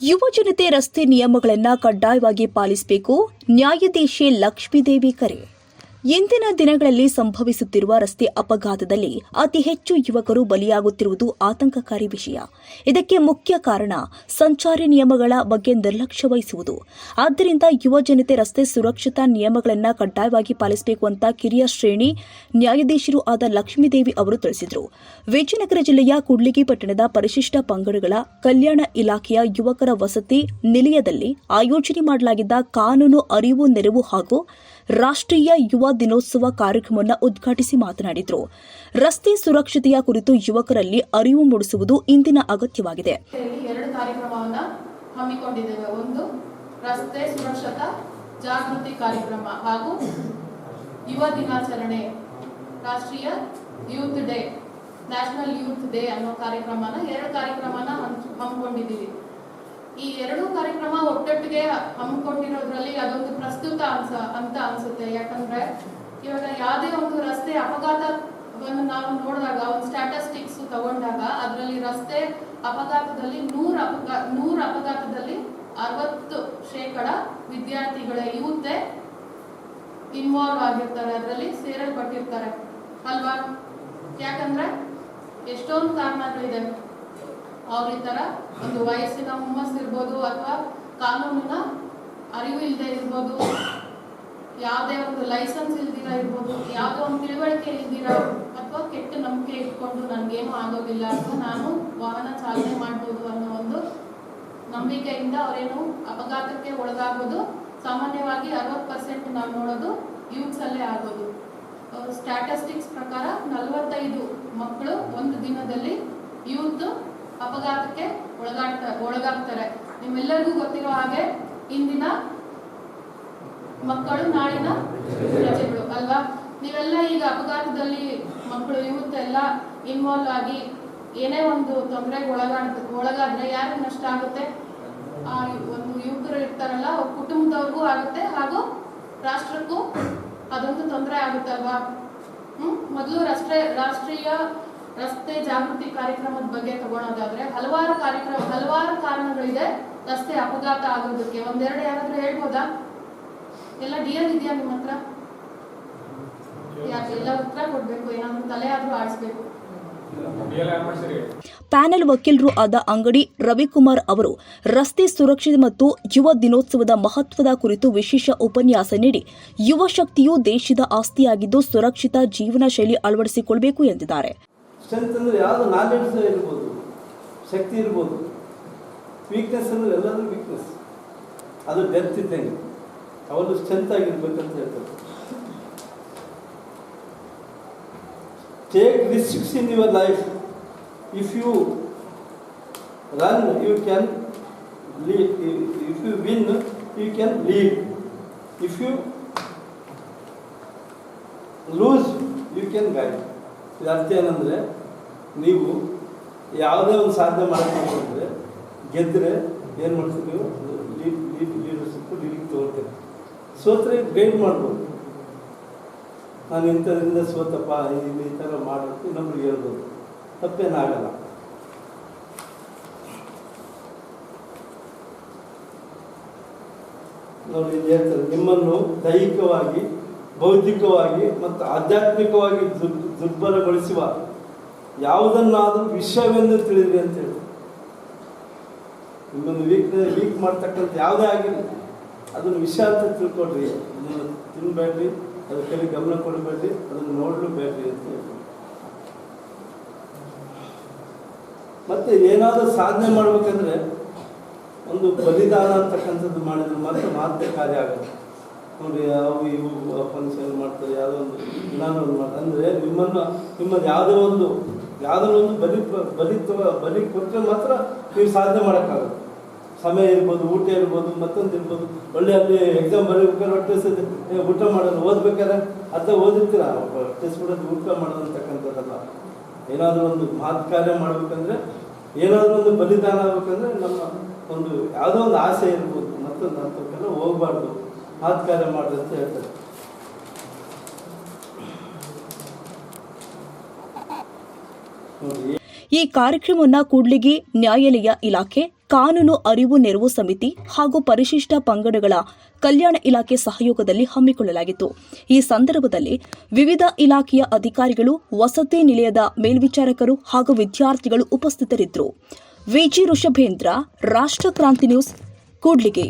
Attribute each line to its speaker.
Speaker 1: ಯುವ ಜನತೆ ರಸ್ತೆ ನಿಯಮಗಳನ್ನು ಕಡ್ಡಾಯವಾಗಿ ಪಾಲಿಸಬೇಕು. ನ್ಯಾಯಾಧೀಶೆ ಲಕ್ಷ್ಮೀದೇವಿ ಕರೆ. ಇಂದಿನ ದಿನಗಳಲ್ಲಿ ಸಂಭವಿಸುತ್ತಿರುವ ರಸ್ತೆ ಅಪಘಾತದಲ್ಲಿ ಅತಿ ಹೆಚ್ಚು ಯುವಕರು ಬಲಿಯಾಗುತ್ತಿರುವುದು ಆತಂಕಕಾರಿ ವಿಷಯ. ಇದಕ್ಕೆ ಮುಖ್ಯ ಕಾರಣ ಸಂಚಾರಿ ನಿಯಮಗಳ ಬಗ್ಗೆ ನಿರ್ಲಕ್ಷ್ಯ ವಹಿಸುವುದು. ಆದ್ದರಿಂದ ಯುವ ಜನತೆ ರಸ್ತೆ ಸುರಕ್ಷತಾ ನಿಯಮಗಳನ್ನು ಕಡ್ಡಾಯವಾಗಿ ಪಾಲಿಸಬೇಕು ಅಂತ ಕಿರಿಯ ಶ್ರೇಣಿ ನ್ಯಾಯಾಧೀಶರು ಆದ ಲಕ್ಷ್ಮೀದೇವಿ ಅವರು ತಿಳಿಸಿದರು. ವಿಜಯನಗರ ಜಿಲ್ಲೆಯ ಕೂಡ್ಲಿಗಿ ಪಟ್ಟಣದ ಪರಿಶಿಷ್ಟ ಪಂಗಡಗಳ ಕಲ್ಯಾಣ ಇಲಾಖೆಯ ಯುವಕರ ವಸತಿ ನಿಲಯದಲ್ಲಿ ಆಯೋಜನೆ ಮಾಡಲಾಗಿದ್ದ ಕಾನೂನು ಅರಿವು ನೆರವು ಹಾಗೂ ರಾಷ್ಟ್ರೀಯ ಯುವ ದಿನೋತ್ಸವ ಕಾರ್ಯಕ್ರಮವನ್ನು ಉದ್ಘಾಟಿಸಿ ಮಾತನಾಡಿದರು. ರಸ್ತೆ ಸುರಕ್ಷತೆಯ ಕುರಿತು ಯುವಕರಲ್ಲಿ ಅರಿವು ಮೂಡಿಸುವುದು ಇಂದಿನ ಅಗತ್ಯವಾಗಿದೆ.
Speaker 2: ಎರಡು ಕಾರ್ಯಕ್ರಮವನ್ನು ಹಮ್ಮಿಕೊಂಡಿದ್ದೇವೆ. ಒಂದು ರಸ್ತೆ ಸುರಕ್ಷತಾ ಜಾಗೃತಿ ಕಾರ್ಯಕ್ರಮ ಹಾಗೂ ಯುವ ದಿನಾಚರಣೆ, ರಾಷ್ಟ್ರೀಯ youth day, national youth day ಅನ್ನೋ ಎರಡು ಕಾರ್ಯಕ್ರಮನ ಹಮ್ಮಿಕೊಂಡಿದ್ದೀವಿ. ಈ ಎರಡೂ ಕಾರ್ಯಕ್ರಮ ಒಟ್ಟೊಟ್ಟಿಗೆ ಹಮ್ಮಿಕೊಂಡಿರೋದ್ರಲ್ಲಿ ಅದೊಂದು ಪ್ರಸ್ತುತ ಅಂತ ಅನ್ಸುತ್ತೆ. ಯಾಕಂದ್ರೆ ಇವಾಗ ಯಾವುದೇ ಒಂದು ರಸ್ತೆ ಅಪಘಾತವನ್ನು ನಾವು ನೋಡಿದಾಗ, ಒಂದು ಸ್ಟ್ಯಾಟಿಸ್ಟಿಕ್ಸ್ ತಗೊಂಡಾಗ ಅದರಲ್ಲಿ ರಸ್ತೆ ಅಪಘಾತದಲ್ಲಿ 100 ಅಪಘಾತದಲ್ಲಿ 60% ವಿದ್ಯಾರ್ಥಿಗಳ ಯೂತ್ ಇನ್ವಾಲ್ವ್ ಆಗಿರ್ತಾರೆ, ಅದರಲ್ಲಿ ಸೇರಲ್ಪಟ್ಟಿರ್ತಾರೆ ಅಲ್ವಾ? ಯಾಕಂದ್ರೆ ಎಷ್ಟೊಂದು ಕಾರಣಗಳಿದೆ. ಅವ್ರ ಈ ತರ ಒಂದು ವಯಸ್ಸಿನ ಹುಮ್ಮಸ್ ಇರ್ಬೋದು, ಅಥವಾ ಕಾನೂನಿನ ಅರಿವು ಇಲ್ಲದೆ ಇರ್ಬೋದು, ಯಾವುದೇ ಒಂದು ಲೈಸೆನ್ಸ್ ಇಲ್ದಿರ ಇರ್ಬೋದು, ಯಾವುದೋ ಒಂದು ತಿಳುವಳಿಕೆ ಇಲ್ದಿರ, ಅಥವಾ ಕೆಟ್ಟ ನಂಬಿಕೆ ಇಟ್ಕೊಂಡು ನನ್ಗೇನು ಆಗೋದಿಲ್ಲ ಅಥವಾ ನಾನು ವಾಹನ ಚಾಲನೆ ಮಾಡ್ಬೋದು ಅನ್ನೋ ಒಂದು ನಂಬಿಕೆಯಿಂದ ಅವರೇನು ಅಪಘಾತಕ್ಕೆ ಒಳಗಾಗೋದು ಸಾಮಾನ್ಯವಾಗಿ 60% ನಾವು ನೋಡೋದು ಯೂತ್ಸ್ ಅಲ್ಲೇ ಆಗೋದು. ಸ್ಟ್ಯಾಟಿಸ್ಟಿಕ್ಸ್ ಪ್ರಕಾರ 45 ಮಕ್ಕಳು ಒಂದು ದಿನದಲ್ಲಿ ಯೂತ್ ಅಪಘಾತಕ್ಕೆ ಒಳಗಾಗ್ತಾರೆ. ನಿಮ್ಮೆಲ್ಲರಿಗೂ ಗೊತ್ತಿರೋ ಹಾಗೆ ಇಂದಿನ ಮಕ್ಕಳು ನಾಳಿನ ಪ್ರಜೆಗಳು ಅಲ್ವಾ? ನೀವೆಲ್ಲ ಈಗ ಅಪಘಾತದಲ್ಲಿ ಮಕ್ಕಳು ಯೂತ್ ಎಲ್ಲ ಇನ್ವಾಲ್ವ್ ಆಗಿ ಏನೇ ಒಂದು ತೊಂದರೆಗೆ ಒಳಗಾದ್ರೆ ಯಾರಿಗೆ ನಷ್ಟ ಆಗುತ್ತೆ? ಆ ಒಂದು ಯುವಕರು ಇರ್ತಾರಲ್ಲ, ಅವ್ರ ಕುಟುಂಬದವ್ರಿಗೂ ಆಗುತ್ತೆ ಹಾಗೂ ರಾಷ್ಟ್ರಕ್ಕೂ ಅದೊಂದು ತೊಂದರೆ ಆಗುತ್ತೆ ಅಲ್ವಾ? ಮೊದಲು ರಾಷ್ಟ್ರೀಯ ರಸ್ತೆ ಜಾಗೃತಿ ಕಾರ್ಯಕ್ರಮದ ಬಗ್ಗೆ ತಗೊಳೋದಾದ್ರೆ ಹಲವಾರು ಕಾರಣಗಳಿದೆ ರಸ್ತೆ ಅಪಘಾತ ಆಗೋದಕ್ಕೆ. ಒಂದೆರಡು ಯಾರಾದ್ರೂ ಹೇಳ್ಬೋದಾ? ಎಲ್ಲ ಡಿಯರ್ ಇದೆಯಾ ನಿಮ್ಮ ಹತ್ರ? ಎಲ್ಲ ಉತ್ತರ ಕೊಡ್ಬೇಕು, ಏನಾದ್ರೂ ತಲೆ ಆದ್ರೂ ಆಡಿಸ್ಬೇಕು.
Speaker 1: ಪ್ಯಾನೆಲ್ ವಕೀಲರು ಆದ ಅಂಗಡಿ ರವಿಕುಮಾರ್ ಅವರು ರಸ್ತೆ ಸುರಕ್ಷತೆ ಮತ್ತು ಯುವ ದಿನೋತ್ಸವದ ಮಹತ್ವದ ಕುರಿತು ವಿಶೇಷ ಉಪನ್ಯಾಸ ನೀಡಿ, ಯುವ ಶಕ್ತಿಯು ದೇಶದ ಆಸ್ತಿಯಾಗಿದ್ದು ಸುರಕ್ಷಿತ ಜೀವನ ಶೈಲಿ ಅಳವಡಿಸಿಕೊಳ್ಳಬೇಕು ಎಂದಿದ್ದಾರೆ.
Speaker 3: ಸ್ಟ್ರೆಂತ್ ಅಂದರೆ ಯಾವುದು ನಾಲೆಡ್ಜ್ ಇರ್ಬೋದು, ಶಕ್ತಿ ಇರ್ಬೋದು. ವೀಕ್ನೆಸ್ ಅಂದರೆ ಎಲ್ಲರೂ ವೀಕ್ನೆಸ್, ಅದು ಡೆಪ್ತ್ ಇದ್ದಂಗೆ. ಅವರು ಸ್ಟ್ರೆಂತ್ ಆಗಿರ್ಬೇಕಂತ ಹೇಳ್ತಾರೆ. Take risks in your life. If you run you can lead, if you win you can lead, if you lose you can guide. ಇದು ಅರ್ಥ ಏನಂದರೆ, ನೀವು ಯಾವುದೇ ಒಂದು ಸಾಧನೆ ಮಾಡಬೇಕಂದ್ರೆ ಗೆದ್ದರೆ ಏನು ಮಾಡ್ತೀವಿ, ನೀವು ಲೀಡರ್ಶಿಪ್ ಲೀಡಿಂಗ್ ತೊಗೊಳ್ತೀರಿ. ಸೋತ್ರೆ ಗೈಡ್ ಮಾಡ್ಬೋದು. ನಾನು ಇಂಥದ್ರಿಂದ ಸೋತಪ್ಪ, ಈ ಥರ ಮಾಡಬೇಕು ಇನ್ನೊಬ್ರಿಗೆ ಹೇಳ್ಬೋದು, ತಪ್ಪೇನಾಗಲ್ಲ. ನೋಡಿ ಹೇಳ್ತಾರೆ, ನಿಮ್ಮನ್ನು ದೈಹಿಕವಾಗಿ, ಬೌದ್ಧಿಕವಾಗಿ ಮತ್ತು ಆಧ್ಯಾತ್ಮಿಕವಾಗಿ ದುರ್ಬಲಗೊಳಿಸುವ ಯಾವುದನ್ನಾದರೂ ವಿಷಯವೆಂದು ತಿಳಿದ್ರಿ ಅಂತೇಳಿ. ನಿಮ್ಮನ್ನು ವೀಕ್ ಮಾಡ್ತಕ್ಕಂಥ ಯಾವುದೇ ಆಗಿಲ್ಲ, ಅದನ್ನು ವಿಷ ಅಂತ ತಿಳ್ಕೊಡ್ರಿ. ಅದನ್ನು ತಿನ್ಬೇಡ್ರಿ, ಅದ್ರ ಕಡೆ ಗಮನ ಕೊಡಬೇಡ್ರಿ, ಅದನ್ನು ನೋಡಲು ಬೇಡ್ರಿ ಅಂತ ಹೇಳಿ. ಮತ್ತೆ ಏನಾದರೂ ಸಾಧನೆ ಮಾಡ್ಬೇಕಂದ್ರೆ ಒಂದು ಬಲಿದಾನ ಅಂತಕ್ಕಂಥದ್ದು ಮಾಡಿದ್ರೆ ಮಾತ್ರ ಕಾರ್ಯ ಆಗುತ್ತೆ. ನೋಡಿ, ಅವು ಇವು ಫಂಕ್ಷನ್ ಮಾಡ್ತಾರೆ, ಯಾವುದೋ ಒಂದು ವಿಧಾನವನ್ನು ಮಾಡ್ತಾರೆ. ಅಂದರೆ ನಿಮ್ಮದು ಯಾವುದೋ ಒಂದು ಬಲಿ ಕೊಟ್ಟರೆ ಮಾತ್ರ ನೀವು ಸಾಧನೆ ಮಾಡೋಕ್ಕಾಗುತ್ತೆ. ಸಮಯ ಇರ್ಬೋದು, ಊಟ ಇರ್ಬೋದು, ಮತ್ತೊಂದು ಇರ್ಬೋದು. ಒಳ್ಳೆ ಅಲ್ಲಿ ಎಕ್ಸಾಮ್ ಬರೀಬೇಕಾದ್ರೆ ಹೊಟ್ಟೆ ಊಟ ಮಾಡೋದು, ಓದ್ಬೇಕಾದ್ರೆ ಅರ್ಧ ಓದಿರ್ತೀರ, ಟೆಸ್ಟ್ ಬಿಡೋದು, ಊಟ ಮಾಡೋದು ಅಂತಕ್ಕಂಥದ್ದಲ್ಲ. ಏನಾದರೂ ಒಂದು ಮಹತ್ ಕಾರ್ಯ ಮಾಡ್ಬೇಕಂದ್ರೆ, ಏನಾದರೂ ಒಂದು ಬಲಿದಾನ ಆಗ್ಬೇಕಂದ್ರೆ ನಮ್ಮ ಒಂದು ಯಾವುದೋ ಒಂದು ಆಸೆ ಇರ್ಬೋದು, ಮತ್ತೊಂದು ಅಂತಕ್ಕೆಲ್ಲ ಹೋಗ್ಬಾರ್ದು, ಮಹತ್ ಕಾರ್ಯ ಮಾಡ್ರಿ ಅಂತ ಹೇಳ್ತಾರೆ.
Speaker 1: ಈ ಕಾರ್ಯಕ್ರಮವನ್ನು ಕೂಡ್ಲಿಗಿ ನ್ಯಾಯಾಲಯ ಇಲಾಖೆ, ಕಾನೂನು ಅರಿವು ನೆರವು ಸಮಿತಿ ಹಾಗೂ ಪರಿಶಿಷ್ಟ ಪಂಗಡಗಳ ಕಲ್ಯಾಣ ಇಲಾಖೆ ಸಹಯೋಗದಲ್ಲಿ ಹಮ್ಮಿಕೊಳ್ಳಲಾಗಿತ್ತು. ಈ ಸಂದರ್ಭದಲ್ಲಿ ವಿವಿಧ ಇಲಾಖೆಯ ಅಧಿಕಾರಿಗಳು, ವಸತಿ ನಿಲಯದ ಮೇಲ್ವಿಚಾರಕರು ಹಾಗೂ ವಿದ್ಯಾರ್ಥಿಗಳು ಉಪಸ್ಥಿತರಿದ್ದರು. ವಿಜಿ ಋಷಭೇಂದ್ರ, ರಾಷ್ಟ್ರ ಕ್ರಾಂತಿ ನ್ಯೂಸ್, ಕೂಡ್ಲಿಗಿ.